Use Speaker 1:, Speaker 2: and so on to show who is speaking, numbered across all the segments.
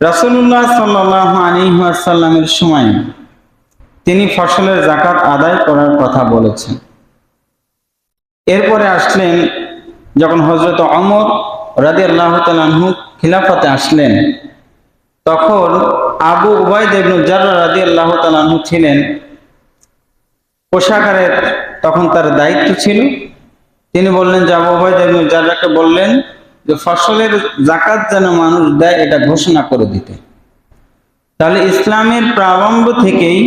Speaker 1: রাসূলুল্লাহ সাল্লাল্লাহু আলাইহি ওয়াসাল্লামের সময় তিনি ফসলের যাকাত আদায় করার কথা বলেছেন। এরপরে আসলেন যখন হযরত ওমর রাদিয়াল্লাহু তাআলা আনহু খিলাফতে আসলেন, তখন আবু উবাইদা ইবনে জাররাহ রাদিয়াল্লাহু তাআলা আনহু ছিলেন কোষাগারের, তখন তার দায়িত্ব ছিল। তিনি বললেন যে আবু উবাইদা ইবনে জাররাহকে বললেন যে ফসলের যাকাত যেন মানুষ দেয় এটা ঘোষণা করে দিতে। তাহলে ইসলামের প্রারম্ভ থেকেই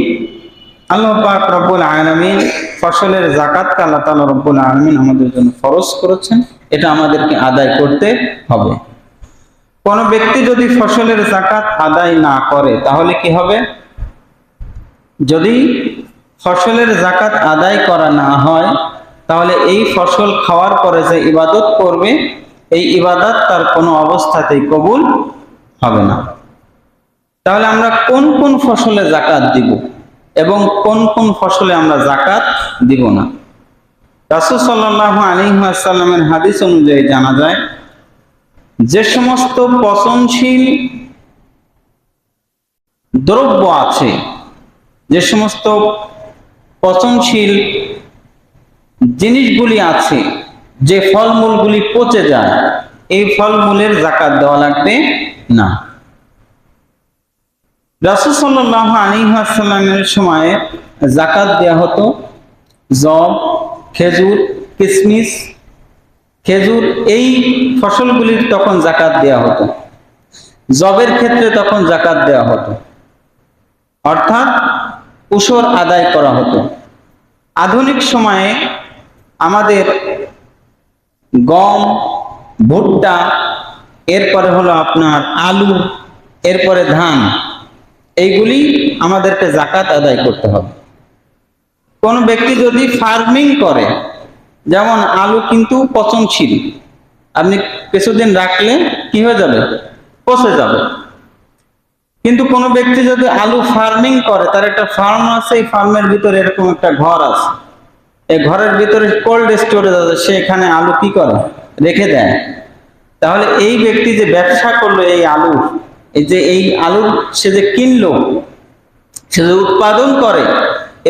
Speaker 1: আল্লাহ পাক রব্বুল আলামিন ফসলের যাকাতকে আল্লাহ তাআলা রব্বুল আলামিন আমাদের জন্য ফরজ করেছেন, এটা আমাদেরকে আদায় করতে হবে। কোন ব্যক্তি যদি ফসলের যাকাত আদায় না করে তাহলে কি হবে? যদি ফসলের যাকাত আদায় করা না হয় তাহলে এই ফসল খাওয়ার পরে যে ইবাদত করবে এই ইবাদত তার কোনো অবস্থাতেই কবুল হবে না। তাহলে আমরা কোন কোন ফসলে যাকাত দিব এবং কোন কোন ফসলে আমরা যাকাত দিব না? রাসূল সাল্লাল্লাহু আলাইহি ওয়াসাল্লামের হাদিস অনুযায়ী জানা যায় যে সমস্ত পচনশীল দ্রব্য আছে, যে সমস্ত পচনশীল জিনিসগুলি আছে, যে ফলমূলগুলি পচে যায়, এই ফলমূলের যাকাত দেওয়া লাগবে না। রাসূল সাল্লাল্লাহু আলাইহি ওয়াসাল্লামের সময়ে যাকাত দেয়া হতো যব, খেজুর, কিশমিশ, খেজুর, এই ফসলগুলির তখন যাকাত দেয়া হতো। যবের ক্ষেত্রে তখন যাকাত দেওয়া হতো, অর্থাৎ উশর আদায় করা হতো। আধুনিক সময়ে আমাদের গম, ভুট্টা, এরপরে হলো আপনার আলু, এরপরে ধান, এইগুলি আমাদেরকে যাকাত আদায় করতে হবে। কোন ব্যক্তি যদি ফার্মিং করে, যেমন আলু কিন্তু পচনশীল, আপনি কিছুদিন রাখলে কি হয়ে যাবে? পচে যাবে। কিন্তু কোনো ব্যক্তি যদি আলু ফার্মিং করে, তার একটা ফার্ম আছে, এই ফার্মের ভিতরে এরকম একটা ঘর আছে, এই ঘরের ভিতরে কোল্ড স্টোরেজ আছে, সে এখানে আলু কি করে? রেখে দেয়। তাহলে এই ব্যক্তি যে ব্যবসা করলো এই আলু, এই যে এই আলু সে যে কিনলো, সে যে উৎপাদন করে,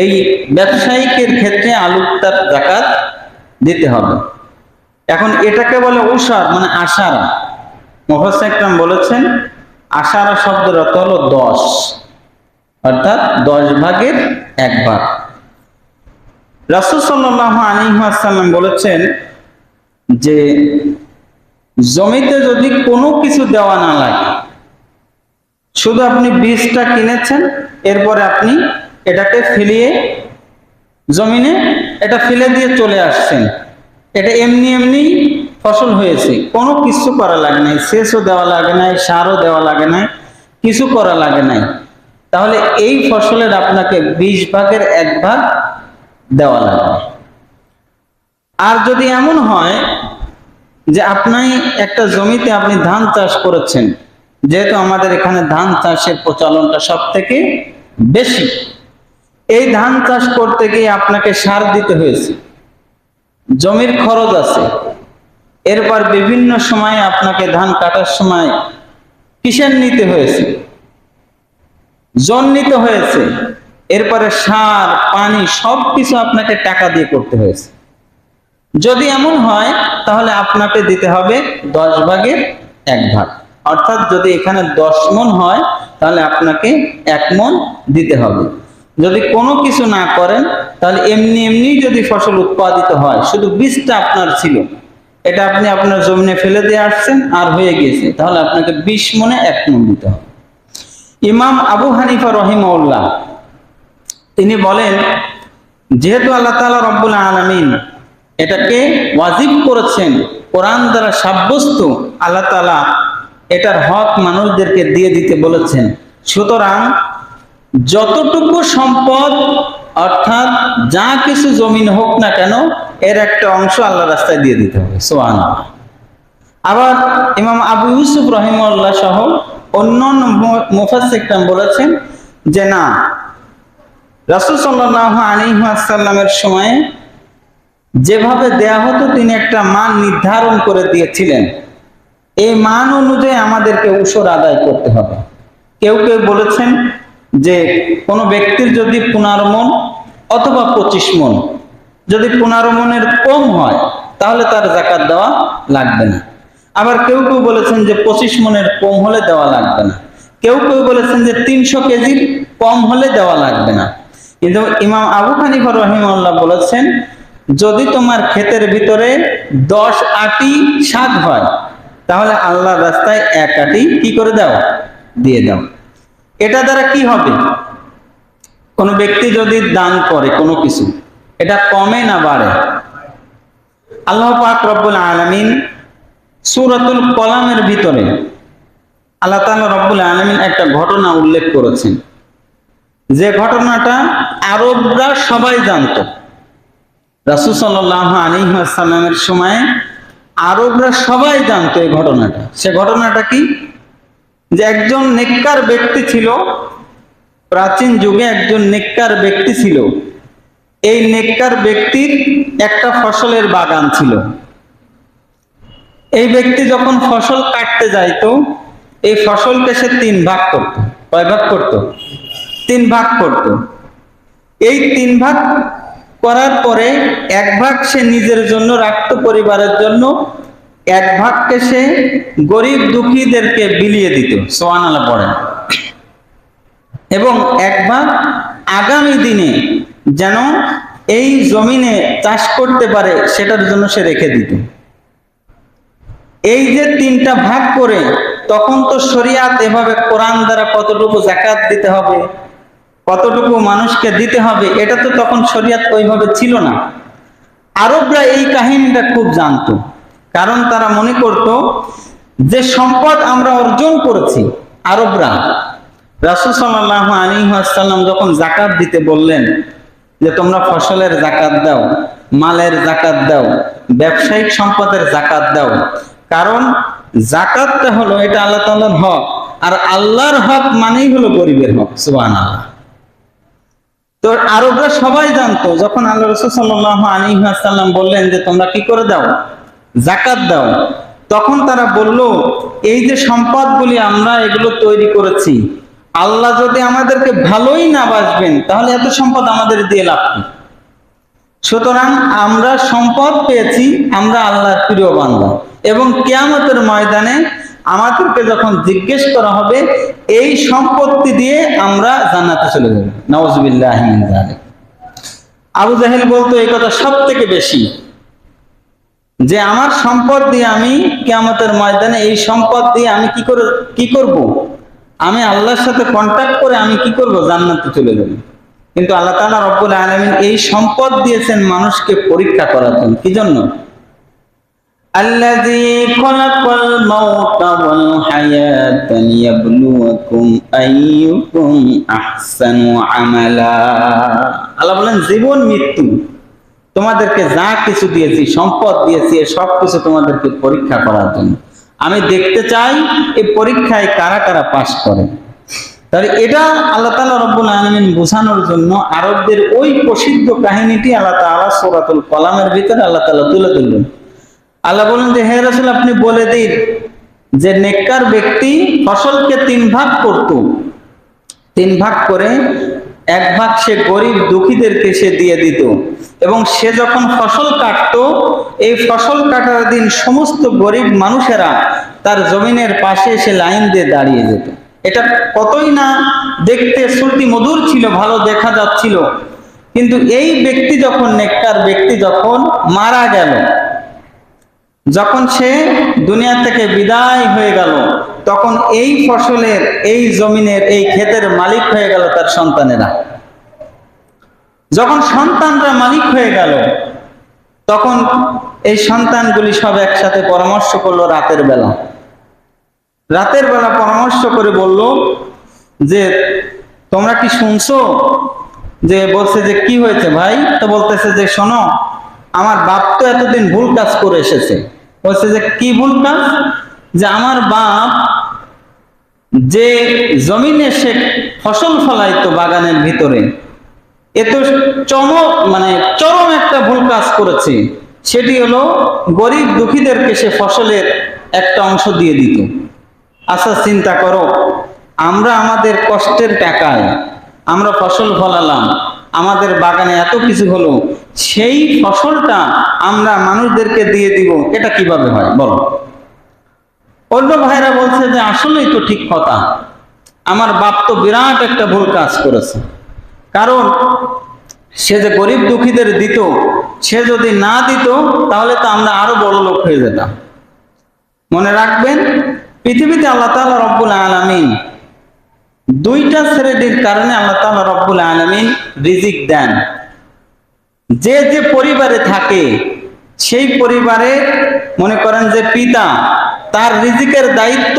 Speaker 1: এই ব্যবসায়িকের ক্ষেত্রে আলুর তার যাকাত দিতে হবে। এখন এটাকে বলে উশার, মানে আশারা। মুফাসসির ইকরাম বলেছেন আশারা শব্দের অর্থ হলো 10, অর্থাৎ 10 ভাগের 1 ভাগ। রাসূল সাল্লাল্লাহু আলাইহি ওয়াসাল্লাম বলেছেন যে জমিতে যদি কোনো কিছু দেওয়া না লাগে, শুধু আপনি বীজটা কিনেছেন, এরপরে আপনি এটাকে ফেলিয়ে জমিনে এটা ফেলে দিয়ে চলে আসছেন, এটা এমনি এমনি ফসল হয়েছে, কোনো কিছু করা লাগে নাই, সেচও দেওয়া লাগে নাই, সারও দেওয়া লাগে নাই, কিছু করা লাগে নাই, তাহলে এই ফসলের আপনাকে 20 ভাগের 1 ভাগ দেওয়া লাগবে। আর যদি এমন হয় যে আপনি একটা জমিতে আপনি ধান চাষ করেছেন, যেহেতু আমাদের এখানে ধান চাষের প্রচলনটা সব থেকে বেশি, এই ধান চাষ করতে গিয়ে আপনাকে সার দিতে হয়েছে, জমির খরচ আছে, এরপর বিভিন্ন সময়ে আপনাকে ধান কাটার সময় কিষাণ নিতে হয়েছে, জন নিতে হয়েছে, এরপরে সার, পানি সবকিছু আপনাকে টাকা দিয়ে করতে হয়েছে। যদি এমন হয় তাহলে আপনাকে দিতে হবে 10 ভাগের 1 ভাগ, অর্থাৎ যদি এখানে 10 মণ হয় তাহলে আপনাকে 1 মণ দিতে হবে। যদি কোনো কিছু না করেন, তাহলে এমনি এমনি যদি ফসল উৎপাদিত হয়, শুধু বীজটা আপনার ছিল, এটা আপনি আপনার জমিনে ফেলে দিয়ে আসছেন আর হয়ে গেছে, তাহলে আপনাকে 20 মণে 1 মণ দিতে হবে। ইমাম আবু হানিফা রাহিমাহুল্লাহ তিনি বলেন, যেহেতু আল্লাহ তাআলা রব্বুল আলামিন এটাকে ওয়াজিব করেছেন, কোরআন দ্বারা সাব্যস্ত, আল্লাহ তাআলা এটার হক মানুষদেরকে দিয়ে দিতে বলেছেন, সুতরাং যতটুকু সম্পদ, অর্থাৎ যা কিছু জমিন হোক না কেন, এর একটা অংশ আল্লাহর রাস্তায় দিয়ে দিতে হবে। সুবহানাল্লাহ। আবার ইমাম আবু ইউসুফ রাহিমাহুল্লাহ সহ অন্যান্য মুফাসসির ইকরাম বলেছেন যে না, রাসূল সাল্লাল্লাহু আলাইহি ওয়াসাল্লামের সময়ে যেভাবে দেয়া হতো তিনি একটা মান নির্ধারণ করে দিয়েছিলেন, এই মান অনুযায়ী আমাদেরকে উশর আদায় করতে হবে। কেউ কেউ বলেছেন যে কোনো ব্যক্তির যদি 15 মণ অথবা 25 মণ, যদি 15 মণের কম হয় তাহলে তার যাকাত দেওয়া লাগবে না। আবার কেউ কেউ বলেছেন যে 25 মণের কম হলে দেওয়া লাগবে না। কেউ কেউ বলেছেন যে 300 কেজির কম হলে দেওয়া লাগবে না। কিন্তু ইমাম আবু হানিফা রাহিমাহুল্লাহ বলেছেন, যদি তোমার ক্ষেতের ভিতরে 10 আটি শাক হয় তাহলে আল্লাহর রাস্তায় 1 আটি কি করে দাও, দিয়ে দাও। এটা দ্বারা কি হবে, কোন ব্যক্তি যদি দান করে কোনো কিছু, এটা কমে না বাড়ে? আল্লাহ পাক রব্বুল আলামিন সূরাতুল কলামের ভিতরে আল্লাহ তাআলা রব্বুল আলামিন একটা ঘটনা উল্লেখ করেছেন, যে ঘটনাটা আরবরা সবাই জানত। রাসূল সাল্লাল্লাহু আলাইহি ওয়াসাল্লামের সময় আরবরা সবাই জানতো এই ঘটনাটা। সে ঘটনাটা কি, যে একজন নেককার ব্যক্তি ছিল, প্রাচীন যুগে একজন নেককার ব্যক্তি ছিল। এই নেককার ব্যক্তির একটা ফসলের বাগান ছিল। এই ব্যক্তি যখন ফসল কাটতে যাইতো, এই ফসলকে সে 3 ভাগ করত। কয় ভাগ করত? 3 ভাগ করত। এই 3 ভাগ করার পরে 1 ভাগ সে নিজের জন্য রাখতো, পরিবারের জন্য। 1 ভাগকে সে গরিব দুঃখীদেরকে বিলিয়ে দিত। সুবহানাল্লাহ পড়েন। এবং 1 ভাগ আগামী দিনে যেন এই জমিনে চাষ করতে পারে সেটার জন্য সে রেখে দিত। এই যে 3টা ভাগ করে, তখন তো শরীয়ত এভাবে কোরআন দ্বারা কতটুকু যাকাত দিতে হবে, কতটুকু মানুষকে দিতে হবে, এটা তো তখন শরীয়ত ওইভাবে ছিল না। আরবরা এই কাহিনীটা খুব জানতো, কারণ তারা মনে করত যে সম্পদ আমরা অর্জন করেছি। আরবরা রাসূল সাল্লাল্লাহু আলাইহি ওয়াসাল্লাম যখন যাকাত দিতে বললেন যে তোমরা ফসলের যাকাত দাও, মালের যাকাত দাও, ব্যবসায়িক সম্পদের যাকাত দাও, কারণ যাকাতটা হলো এটা আল্লাহ তাআলার হক, আর আল্লাহর হক মানেই হলো গরিবের হক। সুবহানাল্লাহ। তো আরবরা সবাই জানতো, যখন আল্লাহ রাসূল সাল্লাল্লাহু আলাইহি ওয়াসাল্লাম বললেন যে তোমরা কি করে দাও, যাকাত দাও, তখন তারা বলল, এই যে সম্পদগুলি আমরা এগুলো তৈরি করেছি, আল্লাহ যদি আমাদেরকে ভালোই না বাসবেন তাহলে এত সম্পদ আমাদের দিয়ে লাভ কি? সুতরাং আমরা সম্পদ পেয়েছি, আমরা আল্লাহর প্রিয় বান্দা, এবং কিয়ামতের ময়দানে আমাদেরকে যখন জিজ্ঞেস করা হবে, এই সম্পত্তি দিয়ে আমরা জান্নাতে চলে যাব। নাউযুবিল্লাহি মিন যালিক। আবু জাহেল বলতো এই কথা সব থেকে বেশি, যে আমার সম্পদ দিয়ে আমি কিয়ামতের ময়দানে এই সম্পদ দিয়ে আমি কি করব, আমি আল্লাহর সাথে কন্ট্যাক্ট করে আমি কি করব, জান্নাতে চলে যাব। কিন্তু আল্লাহ তাআলা রব্বুল আলামিন এই সম্পদ দিয়েছেন মানুষকে পরীক্ষা করার জন্য। কি জন্য? আল্লাযী খালাকাল মাউতা ওয়াল হায়াতা লিয়াবলুয়াকুম আইয়ুকুম আহসানু আমালা। আল্লাহ বলেন, জীবন মৃত্যু তোমাদেরকে যা কিছু দিয়েছি, সম্পদ দিয়েছি, সব কিছু তোমাদেরকে পরীক্ষা করার জন্য। আমি দেখতে চাই এই পরীক্ষায় কারা কারা পাস করে। তাহলে এটা আল্লাহ তাআলা রব্বুল আলামিন বোঝানোর জন্য আরবদের ওই প্রসিদ্ধ কাহিনীটি আল্লাহ তাআলা সূরাতুল কলামের ভিতরে আল্লাহ তাআলা তুলে ধরলেন। আল্লাহ বলেন যে, হে রাসূল আপনি বলে দিন যে নেককার ব্যক্তি ফসলকে 3 ভাগ করত, 3 ভাগ করে 1 ভাগ সে গরিব দুঃখীদেরকে সে দিয়ে দিত, এবং সে যখন ফসল কাটতো, এই ফসল কাটার দিন সমস্ত গরিব মানুষেরা তার জমিনের পাশে এসে লাইন দিয়ে দাঁড়িয়ে যেত। এটা কতই না দেখতে শ্রুতি মধুর ছিল, ভালো দেখা যাচ্ছিল। কিন্তু এই ব্যক্তি যখন, নেককার ব্যক্তি যখন মারা গেল, যখন সে দুনিয়া থেকে বিদায় হয়ে গেল, তখন এই ফসলের, এই জমিনের, এই ক্ষেতের মালিক হয়ে গেল তার সন্তানেরা। যখন সন্তানরা মালিক হয়ে গেল, তখন এই সন্তানগুলি সব একসাথে পরামর্শ করলো রাতের বেলা পরামর্শ করে বলল যে তোমরা কি শুনছো, যে বলছে যে কি হয়েছে ভাই? তো বলতেছে যে শোনো, আমার বাপ তো এতদিন ভুল কাজ করে এসেছে। বলছে যে কি ভুল কাজ? যে আমার বাপ যে জমিনে সে ফসল ফলাইতো বাগানের ভিতরে, এ তো চরম একটা ভুল কাজ করেছে। সেটি হলো গরিব দুঃখীদেরকে সে ফসলের একটা অংশ দিয়ে দিত। আচ্ছা চিন্তা করো, আমরা আমাদের কষ্টের টাকায় আমরা ফসল ফলালাম, আমাদের বাগানে এত কিছু হলো, সেই ফসলটা আমরা মানুষদেরকে দিয়ে দিব, এটা কিভাবে হয় বলো? অন্য ভাইরা বলছে যে আসলেই তো ঠিক কথা, আমার বাপ তো বিরাট একটা ভুল কাজ করেছে। কারণ সে যে গরিব দুঃখীদের দিত, সে যদি না দিত তাহলে তো আমরা আরো বড় লোক হয়ে যেতাম। মনে রাখবেন, পৃথিবীতে আল্লাহ তাআলা রব্বুল আলামিন দুইটা শ্রেণীর কারণে আল্লাহ তাআলা রব্বুল আলামিন রিজিক দেন। যে যে পরিবারে থাকে সেই পরিবারে মনে করেন যে পিতা, তার রিজিকের দায়িত্ব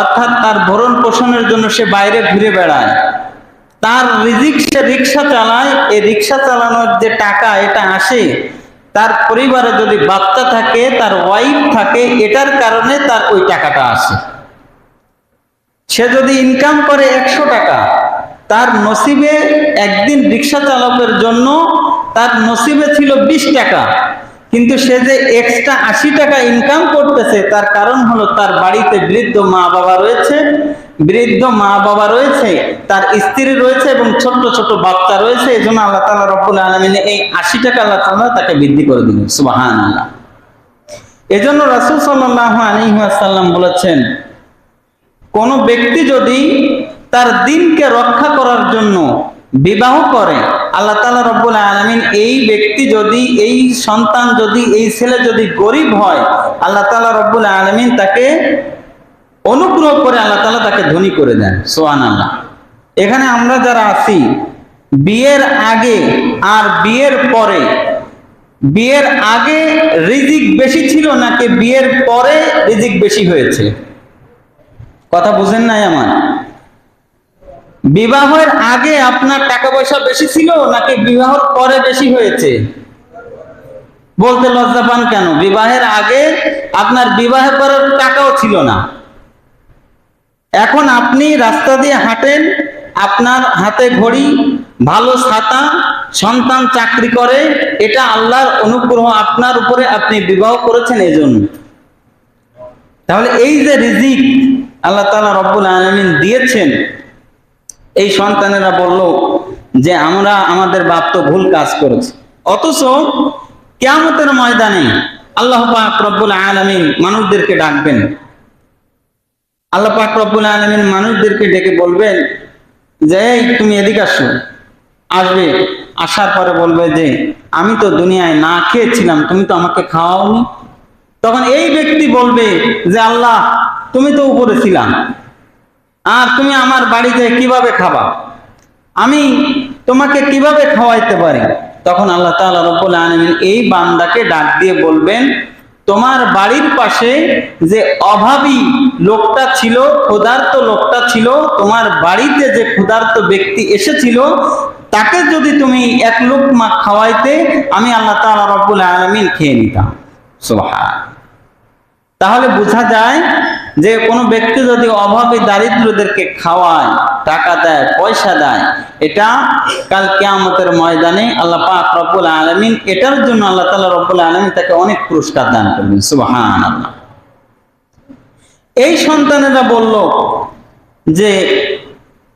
Speaker 1: অর্থাৎ তার ভরণ পোষণের জন্য সে বাইরে ঘুরে বেড়ায়, তার রিজিক সে রিক্সা চালায়, এই রিক্সা চালানোর যে টাকা এটা আসে তার পরিবারে যদি বাচ্চা থাকে, তার ওয়াইফ থাকে, এটার কারণে তার ওই টাকাটা আসে। সে যদি ইনকাম করে 100 টাকা, তার নসিবে একদিন রিক্সা চালকের জন্য তার নসিবে ছিল 20 টাকা, কিন্তু সে যে এক্সট্রা 80 টাকা ইনকাম করতেছে তার কারণ হলো তার বাড়িতে বৃদ্ধ মা বাবা রয়েছে, তার স্ত্রী রয়েছে এবং ছোট ছোট বাচ্চা রয়েছে। এই জন্য আল্লাহ তাআলা রব্বুল আলামিন এই 80 টাকা আল্লাহ তাআলা তাকে বৃদ্ধি করে দিলেন। সুবহানাল্লাহ। এজন্য রাসূল সাল্লাল্লাহু আলাইহি ওয়াসাল্লাম বলেছেন, কোন ব্যক্তি যদি তার দ্বীনকে রক্ষা করার জন্য বিবাহ করে, আল্লাহ তাআলা রব্বুল আলামিন এই ব্যক্তি যদি, এই সন্তান যদি, এই ছেলে যদি গরিব হয়, আল্লাহ তাআলা রব্বুল আলামিন তাকে অনুগ্রহ করে আল্লাহ তাআলা তাকে ধনী করে দেন। সুবহানাল্লাহ। এখানে আমরা যারা আছি, বিয়ের আগে আর বিয়ের পরে, বিয়ের আগে রিজিক বেশি ছিল নাকি বিয়ের পরে রিজিক বেশি হয়েছে? কথা বুঝেন নাই আমার? বিবাহের আগে আপনার টাকা পয়সা বেশি ছিল নাকি বিবাহের পরে বেশি হয়েছে? বলতে লজ্জা পান কেন? বিবাহের আগে আপনার বিবাহের পরে টাকাও ছিল না। এখন আপনি রাস্তা দিয়ে হাঁটেন, আপনার হাতে ঘড়ি, ভালো ছাতা, সন্তান চাকরি করে, এটা আল্লাহর অনুগ্রহ আপনার উপরে, আপনি বিবাহ করেছেন এজন্য। তাহলে এই যে রিজিক আল্লাহ তাআলা রব্বুল আলামিন দিয়েছেন, এই সন্তানেরা বলল যে আমরা, আমাদের বাপ তো ভুল কাজ করেছে। অথচ কিয়ামতের ময়দানে আল্লাহ পাক রব্বুল আলামিন মানুষদেরকে ডাকবেন। আল্লাহ পাক রব্বুল আলামিন মানুষদেরকে ডেকে বলবেন যে এই তুমি এদিকে আসো। আসবে, আসার পরে বলবে যে আমি তো দুনিয়ায় না খেয়েছিলাম, তুমি তো আমাকে খাওয়াওনি। তখন এই ব্যক্তি বলবে যে আল্লাহ, তুমি তো উপরে ছিলাম, আর তুমি আমার বাড়িতে কিভাবে খাবা? আমি তোমাকে কিভাবে খাওয়াইতে পারি? তখন আল্লাহ তাআলা রব্বুল আলামিন এই বান্দাকে ডাক দিয়ে বলবেন, তোমার বাড়ির পাশে যে অভাবী লোকটা ছিল, ক্ষুধার্ত লোকটা ছিল, তোমার বাড়িতে যে ক্ষুধার্ত ব্যক্তি এসেছিল, তাকে যদি তুমি এক লুকমা খাওয়াইতে, আমি আল্লাহ তাআলা রব্বুল আলামিন খেয়ে নিতাম। সুবহান। তাহলে বোঝা যায় যে কোনো ব্যক্তি যদি অভাবী দারিদ্রদেরকে খাওয়ায়, টাকা দেয়, পয়সা দেয়, এটা কাল কিয়ামতের ময়দানে আল্লাহ পাক রব্বুল আলামিন, এটার জন্য আল্লাহ তাআলা রব্বুল আলামিন তাকে অনেক পুরস্কার দান করবেন। সুবহানাল্লাহ। এই সন্তানেরা বলল যে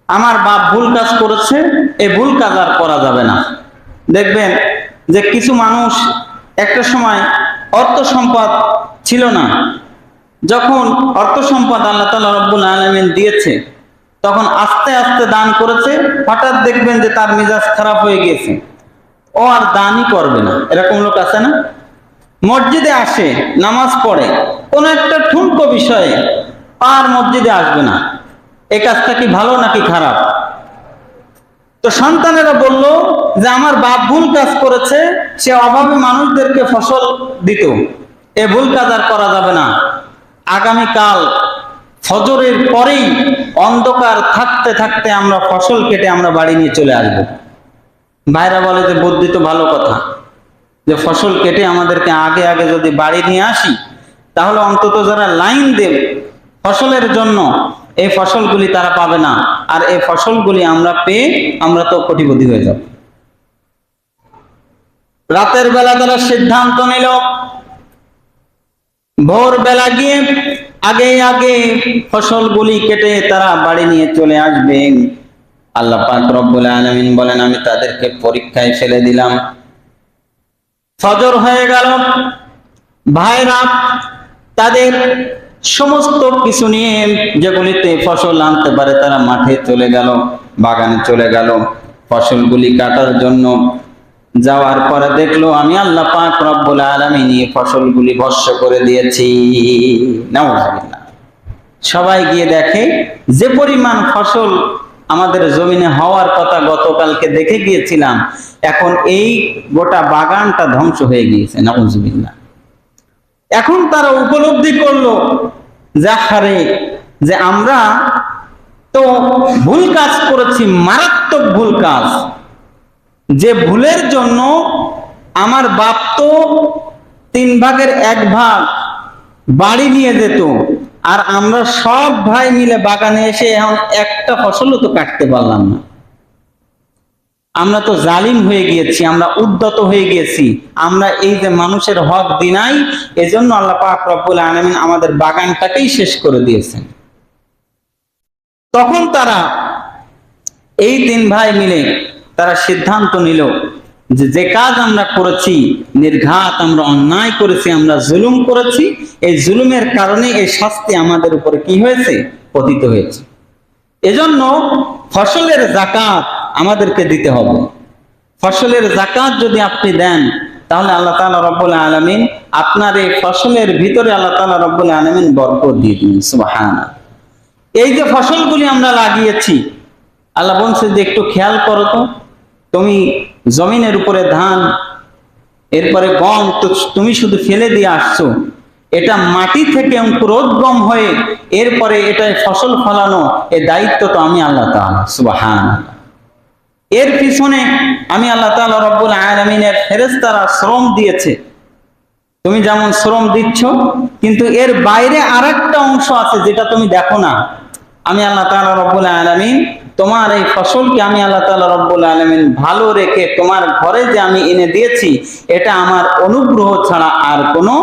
Speaker 1: আমার বাপ ভুল কাজ করেছে, এই ভুল কাজ আর করা যাবে না। দেখবেন যে কিছু মানুষ একটা সময় অর্থ সম্পদ ছিল না, যখন অর্থ সম্পদ আল্লাহ তাআলা রব্বুল আলামিন দিয়েছে, তখন আস্তে আস্তে দান করেছে, হঠাৎ দেখবেন যে তার মেজাজ খারাপ হয়ে গিয়েছে, ও আর দানই করবে না। এরকম লোক আছে না? মসজিদে আসে, নামাজ পড়ে, কোন একটা ঠুনকো বিষয়ে আর মসজিদে আসবে না। এই কাজটা কি ভালো নাকি খারাপ? তো সন্তানেরা বলল যে আমার বাপ ভুল কাজ করেছে, সে অভাবী মানুষদেরকে ফসল দিত, এ ভুল কাজ আর করা যাবে না। আগামীকাল ফজরের পরেই অন্ধকার থাকতে থাকতে আমরা ফসল কেটে আমরা বাড়ি নিয়ে চলে আসবো। ভাইরা বলে যে বুদ্ধি তো ভালো কথা, যে ফসল কেটে আমাদেরকে আগে আগে যদি বাড়ি নিয়ে আসি, তাহলে অন্তত যারা লাইন দেবে ফসলের জন্য, এই ফসলগুলি তারা পাবে না, আর এই ফসলগুলি আমরা পেয়ে আমরা তো কোটিপতি হয়ে যাব। রাতের বেলা তারা সিদ্ধান্ত নিল, ভোরবেলা গিয়ে আগে আগে ফসলগুলি কেটে তারা বাড়ি নিয়ে চলে আসবেন। আল্লাহ পাক রব্বুল আলামিন বলেন, আমি তাদেরকে পরীক্ষায় ফেলে দিলাম। ফজর হয়ে গেল, ভাইরা তাদের সমস্ত কিছু নিয়ে যেগুলিতে ফসল আনতে পারে তারা মাঠে চলে গেল, বাগানে চলে গেল ফসলগুলি কাটার জন্য। যাওয়ার পরে দেখলো আমি আল্লাহ পাক রব্বুল আলামিন এই ফসলগুলি ভস্ম করে দিয়েছি। নাউজুবিল্লাহ। সবাই গিয়ে দেখে যে পরিমাণ ফসল আমাদের জমিনে হওয়ার কথা গতকালকে দেখে গিয়েছিলাম, এখন এই গোটা বাগানটা ধ্বংস হয়ে গিয়েছে। নাউজুবিল্লাহ। এখন তারা উপলব্ধি করলো যে হারে, যে আমরা তো ভুল কাজ করেছি, মারাত্মক ভুল কাজ। যে ভুলের জন্য আমার বাপ তো 3 ভাগের 1 ভাগ বাড়ি নিয়ে যেত, আর আমরা সব ভাই মিলে বাগানে এসে এখন একটা ফসলও তো কাটতে পারলাম না। আমরা তো জালিম হয়ে গিয়েছি, আমরা উদ্যত হয়ে গিয়েছি। আমরা এই যে মানুষের হক দিনাই, এজন্য আল্লাহ পাক রব্বুল আলামিন আমাদের বাগানটাকেই শেষ করে দিয়েছেন। তখন তারা এই 3 ভাই মিলে তারা সিদ্ধান্ত নিল যে যে কাজ আমরা করেছি, নির্ঘাত আমরা অন্যায় করেছি, আমরা জুলুম করেছি, এই জুলুমের কারণে এই শাস্তি আমাদের উপরে কি হয়েছে? পতিত হয়েছে। এজন্য ফসলের যাকাত আমাদেরকে দিতে হবে। ফসলের যাকাত যদি আপনি দেন, তাহলে আল্লাহ তাআলা রব্বুল আলামিন আপনার এই ফসলের ভিতরে আল্লাহ তাআলা রব্বুল আলামিন বরকত দিয়ে দিবেন। সুবহানাল্লাহ। এই যে ফসলগুলি আমরা লাগিয়েছি, আল্লাহ বলছে যে একটু খেয়াল করো তো, তুমি জমিনের উপরে ধান, এরপরে গম তো তুমি শুধু ফেলে দিয়ে আসছো, এটা মাটি থেকে অঙ্কুরোদ্গম হয়ে এরপরে এটায় ফসল ফলানো, এর দায়িত্ব তো আমি আল্লাহ তাআলা। সুবহানাল্লাহ। এর পিছনে আমি আল্লাহ তাআলা রব্বুল আলামিনের ফেরেশতারা শ্রম দিয়েছে। তুমি যেমন শ্রম দিচ্ছ, কিন্তু এর বাইরে আরেকটা অংশ আছে যেটা তুমি দেখো না। আমি আল্লাহ তাআলা রব্বুল আলামিন তোমার এই ফসলকে আমি আল্লাহ তাআলা রব্বুল আলামিন ভালো রেখে তোমার ঘরে যে আমি এনে দিয়েছি, এটা আমার অনুগ্রহ ছাড়া আর কোনো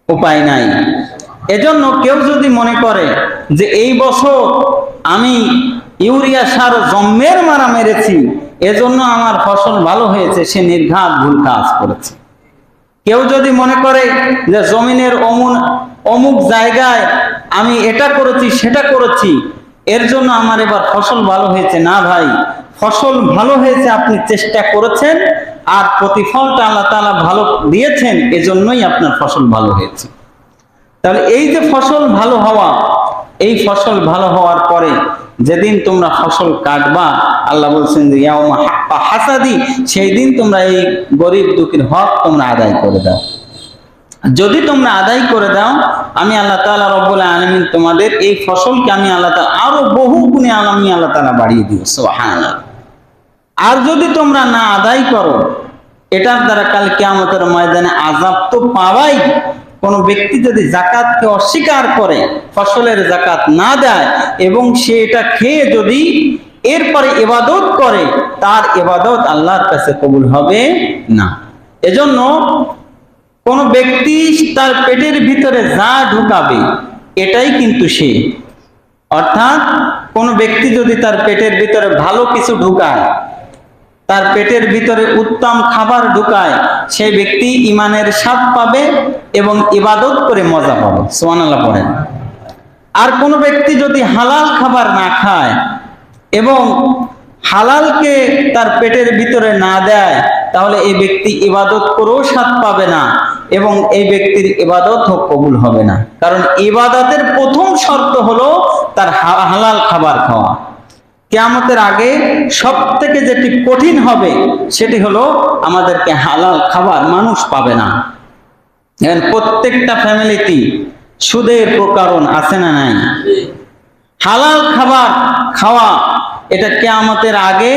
Speaker 1: উপায় নাই। এজন্য কেউ যদি মনে করে যে এই বছর আমি ইউরিয়া সার জম্মের মারা মেরেছি, এজন্য আমার ফসল ভালো হয়েছে, সে নির্ঘাত ভুল কাজ করেছে। কেউ যদি মনে করে যে জমিনের অমুক জায়গায় আমি এটা করেছি সেটা করেছি, এর জন্য আমার এবার ফসল ভালো হয়েছে, না ভাই, ফসল ভালো হয়েছে আপনি চেষ্টা করেছেন, আর প্রতিফলটা আল্লাহ তাআলা ভালো দিয়েছেন, এজন্যই আপনার ফসল ভালো হয়েছে। তাহলে এই যে ফসল ভালো হওয়া, এই ফসল ভালো হওয়ার পরে যেদিন তোমরা ফসল কাটবা, আল্লাহ বলছেন যে ইয়াউমা হাক্কা হাসাদি, সেই দিন তোমরা এই গরিব দুঃখীর হক তোমরা আদায় করে দাও। যদি তোমরা আদায় করে দাও, আমি আল্লাহ তাআলা রব্বুল আলামিন তোমাদের এই ফসলকে আমি আল্লাহ তাআলা আরো বহু গুণে আমি আল্লাহ তাআলা বাড়িয়ে দিব। সুবহানাল্লাহ। আর যদি তোমরা না আদায় করো, এটার দ্বারা কাল কিয়ামতের ময়দানে আযাব তো পাওয়াই। কোন ব্যক্তি যদি যাকাতকে অস্বীকার করে, ফসলের যাকাত না দেয়, এবং সে এটা খেয়ে যদি এরপরে ইবাদত করে, তার ইবাদত আল্লাহর কাছে কবুল হবে না। এজন্য কোন ব্যক্তি তার পেটের ভিতরে যা ঢুকাবে এটাই কিন্তু সে। অর্থাৎ কোন ব্যক্তি যদি তার পেটের ভিতরে ভালো কিছু ঢুকায়, তার পেটের ভিতরে উত্তম খাবার ঢুকায়, সেই ব্যক্তি ঈমানের স্বাদ পাবে এবং ইবাদত করে মজা পাবে। সুবহানাল্লাহ পড়েন। আর কোন ব্যক্তি যদি হালাল খাবার না খায় এবং হালালকে তার পেটের ভিতরে না দেয়, তাহলে এই ব্যক্তি ইবাদত করেও স্বাদ পাবে না এবং এই ব্যক্তির ইবাদত কবুল হবে না। কারণ ইবাদতের প্রথম শর্ত হলো তার হালাল খাবার খাওয়া। কিয়ামতের আগে সবথেকে যেটি কঠিন হবে সেটি হলো আমাদেরকে হালাল খাবার মানুষ পাবে না। প্রত্যেকটা ফ্যামিলিতে সুদের প্রকরণ আছে না নাই? হালাল খাবার খাওয়া, এটা কিয়ামতের আগে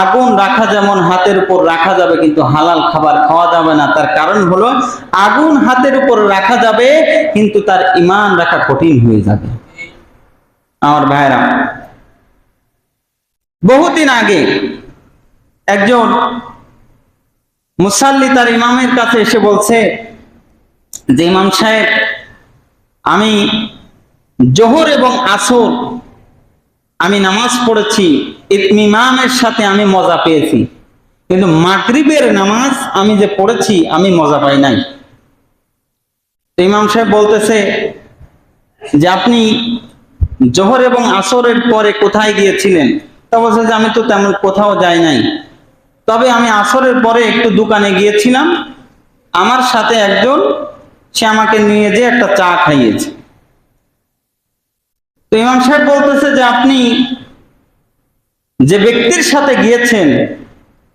Speaker 1: আগুন রাখা যেমন হাতের উপর রাখা যাবে, কিন্তু হালাল খাবার খাওয়া যাবে না। তার কারণ হলো আগুন হাতের উপর রাখা যাবে, কিন্তু তার ঈমান রাখা কঠিন হয়ে যাবে। আমার ভাইরা, বহুদিন আগে একজন মুসাল্লি তার ইমামের কাছে এসে বলছে যে ইমাম সাহেব, আমি জোহর এবং আসর আমি নামাজ পড়েছি, ইমামের সাথে আমি মজা পেয়েছি, কিন্তু মাগরিবের নামাজ আমি যে পড়েছি আমি মজা পাই নাই। ইমাম সাহেব বলতেছে যে আপনি জোহর এবং আসরের পরে কোথায় গিয়েছিলেন? তা বলছে যে আমি তো তেমন কোথাও যাই নাই, তবে আমি আসরের পরে একটু দোকানে গিয়েছিলাম, আমার সাথে একজন, সে আমাকে নিয়ে যে একটা চা খাইয়েছে। তো ইমাম সাহেব বলতেছে যে আপনি যে ব্যক্তির সাথে গিয়েছেন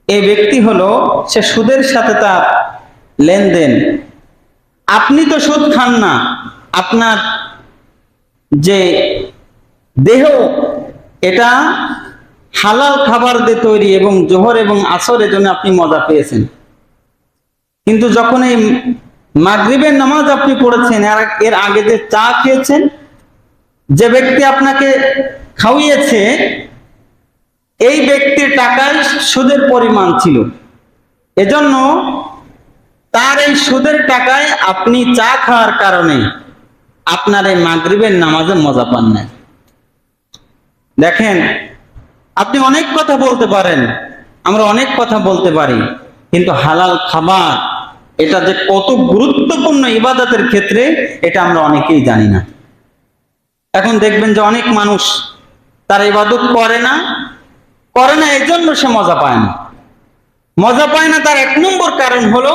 Speaker 1: এই ব্যক্তি হলো, সে সুদের সাথে তার লেনদেন। আপনি তো সুদ খান না, আপনার যে দেহ এটা হালাল খাবার দিয়ে তৈরি এবং জোহর এবং আসরের জন্য আপনি মজা পেয়েছেন, কিন্তু যখন এই মাগরিবের নামাজ আপনি পড়েছেন, এর আগে যে চা খেয়েছেন, যে ব্যক্তি আপনাকে খাওয়িয়েছে এই ব্যক্তির টাকায় সুদের পরিমাণ ছিল, এজন্য তার এই সুদের টাকায় আপনি চা খাওয়ার কারণে আপনার এই মাগরিবের নামাজে মজা পান নাই। দেখেন, আপনি অনেক কথা বলতে পারেন, আমরা অনেক কথা বলতে পারি, কিন্তু হালাল খাবার এটা যে কত গুরুত্বপূর্ণ ইবাদতের ক্ষেত্রে এটা আমরা অনেকেই জানি না। এখন দেখবেন যে অনেক মানুষ তার ইবাদত করে না এই জন্য সে মজা পায় না। মজা পায় না তার এক নম্বর কারণ হলো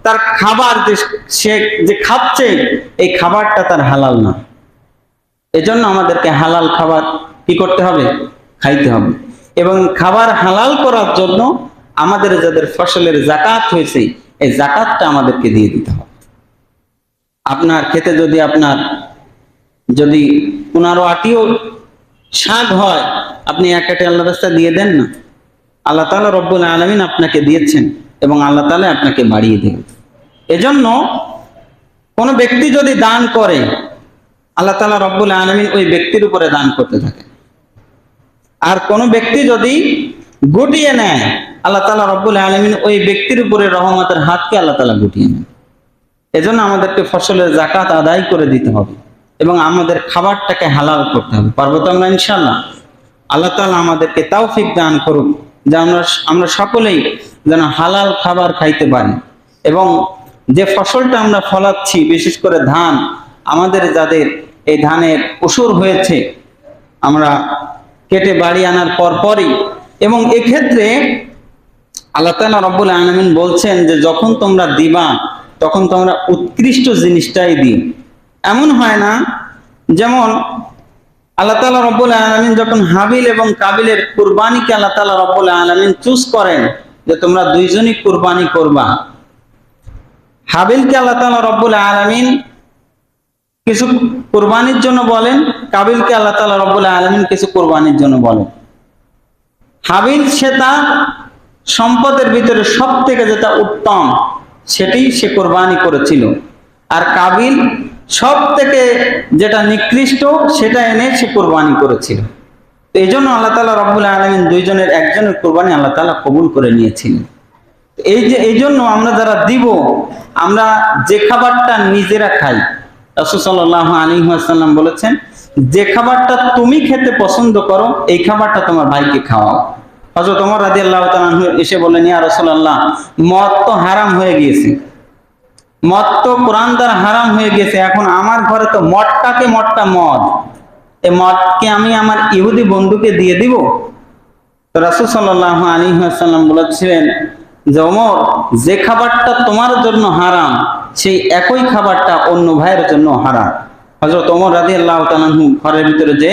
Speaker 1: তার খাবার যে সে যে খাচ্ছে এই খাবারটা তার হালাল না। এজন্য আমাদেরকে হালাল খাবার কি করতে হবে? খাইতে হবে। এবং খাবার হালাল করার জন্য আমাদের যাদের ফসলের যাকাত হয়েছে এই যাকাতটা আমাদেরকে দিয়ে দিতে হবে। আপনার খেতে যদি যদি 15-আটিও শাক হয়, আপনি এক আটি আল্লাহর রাস্তায় দিয়ে দেন না, আল্লাহ তাআলা রব্বুল আলামিন আপনাকে দিয়েছেন এবং আল্লাহ তাআলা আপনাকে বাড়িয়ে দেবেন। এজন্য কোন ব্যক্তি যদি দান করে, আল্লাহ তাআলা রব্বুল আলামিন ওই ব্যক্তির উপরে দান করতে থাকে। আর কোন ব্যক্তি যদি গুটিয়ে নেয়, আল্লাহ তাআলা রব্বুল আলামিন ওই ব্যক্তির উপরে রহমতের হাতকে আল্লাহ তাআলা গুটিয়ে নেন। এজন্য আমাদেরকে ফসলের যাকাত আদায় করে দিতে হবে এবং আমাদের খাবারটাকে হালাল করতে হবে। পারবো তো আমরা ইনশাআল্লাহ? আল্লাহ তাআলা আমাদেরকে তৌফিক দান করুক যে আমরা সকলেই যেন হালাল খাবার খাইতে পারি এবং যে ফসলটা আমরা ফলাচ্ছি, বিশেষ করে ধান, আমাদের যাদের এই ধানের উসুর হয়েছে, আমরা কেটে বাড়ি আনার পরই, এবং এক্ষেত্রে আল্লাহ তাআলা রব্বুল আলামিন বলছেন যে যখন তোমরা দিবা তখন তোমরা উৎকৃষ্ট জিনিসটাই দিও। এমন হয় না, যেমন আল্লাহ তাআলা রব্বুল আলামিন যখন হাবিল এবং কাবিলের কুরবানিকে আল্লাহ তাআলা রব্বুল আলামিন চুজ করেন যে তোমরা দুইজনই কুরবানি করবা, হাবিলকে আল্লাহ তাআলা রব্বুল আলামিন কিছু কুরবানির জন্য বলেন, কাবিলকে আল্লাহ তাআলা রব্বুল আলামিন কিছু কুরবানির জন্য বলেন। হাবিল সে তার সম্পদের ভিতরে সবথেকে যেটা উত্তম সেটি সে কুরবানি করেছিল, আর কাবিল সব থেকে যেটা নিকৃষ্ট সেটা এনে সে কুরবানি করেছিল। এই জন্য আল্লাহ তাআলা রব্বুল আলামিন দুইজনের একজনের কুরবানি আল্লাহ তাআলা কবুল করে নিয়েছিলেন। এই জন্য আমরা যারা দিব, আমরা যে খাবারটা নিজেরা খাই, রাসূল সাল্লাল্লাহু আলাইহি ওয়াসাল্লাম বলেছেন যে খাবারটা তুমি খেতে পছন্দ করো এই খাবারটা তোমার ভাইকে খাওয়াও। হযরত ওমর রাদিয়াল্লাহু তাআলা আনহু এসে বললেন, ইয়া রাসূলুল্লাহ, মদ তো হারাম হয়ে গিয়েছে, মদ তো কোরআন দ্বারা হারাম হয়ে গেছে, এখন আমার ঘরে তো মদটা মদ, এই মদকে আমি আমার ইহুদি বন্ধুকে দিয়ে দিব? তো রাসূল সাল্লাল্লাহু আলাইহি ওয়াসাল্লাম বলেছিলেন যে ওমর, যে খাবারটা তোমার জন্য হারাম সেই একই খাবারটা অন্য ভাইয়ের জন্য হারাম। হযরত ওমর রাদিয়াল্লাহু তাআলা আনহু ঘরের ভিতরে যে